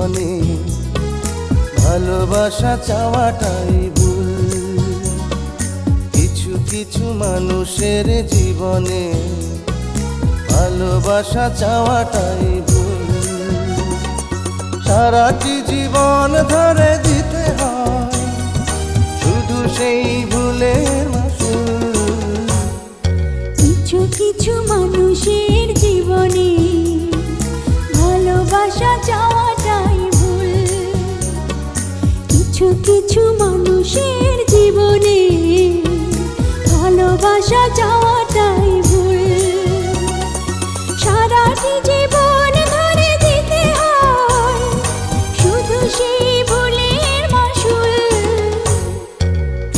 জীবনে ভালোবাসা চাওয়াটাই ভুল। কিছু কিছু মানুষের জীবনে ভালোবাসা চাওয়াটাই ভুল। সারাটি জীবন ধরে দিতে হয় শুধু সেই ভুলের মাসুল। কিছু কিছু মানুষের জীবনে ভালোবাসা চাওয়াটাই ভুল। কিছু কিছু মানুষের জীবনে ভালোবাসা চাওয়াটাই ভুল। সারাটি জীবন ধরে দিতে হয় শুধু সেই ভুলের মাসুল।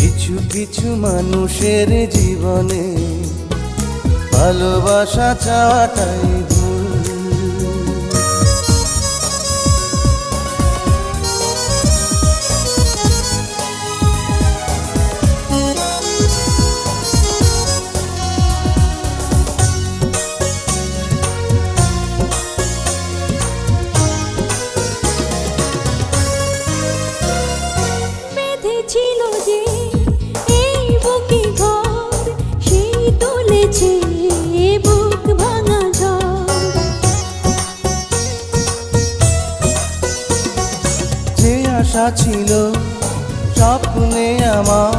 কিছু কিছু মানুষের জীবনে ভালোবাসা চাওয়াটাই ভুল। বেঁধেছিল যে এই বুকে ঘর, সেই তুলেছে বুক ভাঙা ঝড়। যে আশা ছিল স্বপ্নে আমার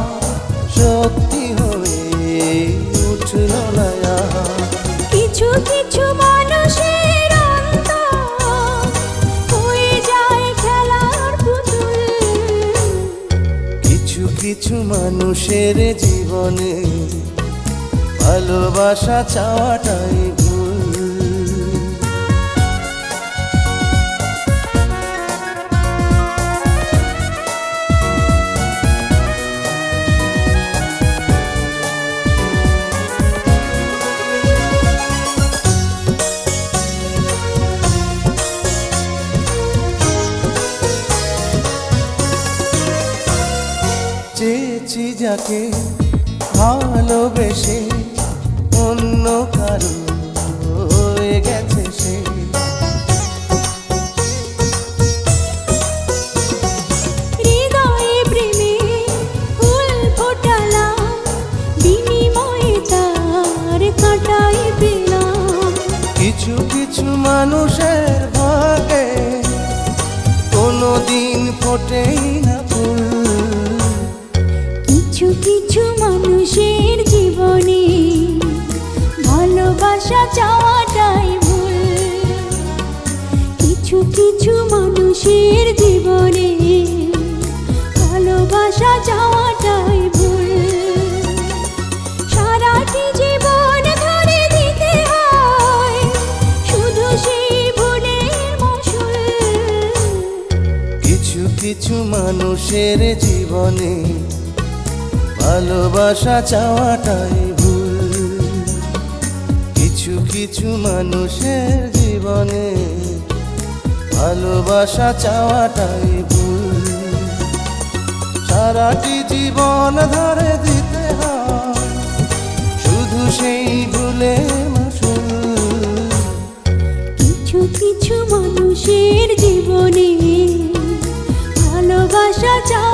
সত্যি হয়ে উঠল না আর। কিছু কিছু মানুষের অন্তর হয়ে যায় খেলার পুতুল। কিছু কিছু মানুষের জীবনে ভালোবাসা চাওয়াটাই ভুল। চেয়েছি যাকে ভালোবেসে অন্য কারো হয়ে গেছে সে। হৃদয়ে প্রেমে ফুল ফোটালাম, বিনিময়ে তার কাঁটাই পেলাম। কিছু কিছু মানুষের ভাগে কোনোদিন ফোটেই না ফুল। কিছু কিছু মানুষের জীবনে ভালোবাসা চাওয়াটাই ভুল। কিছু কিছু মানুষের জীবনে ভালোবাসা চাওয়াটাই ভুল। সারাটি জীবন ধরে দিতে হয় শুধু সেই ভুলের মাসুল। কিছু কিছু মানুষের জীবনে ভালোবাসা চাওয়াটাই ভুল। কিছু কিছু মানুষের জীবনে ভালোবাসা চাওয়াটাই ভুল। সারাটি জীবন ধরে দিতে হয় শুধু সেই ভুলের মাসুল। কিছু কিছু মানুষের জীবনে ভালোবাসা চাওয়া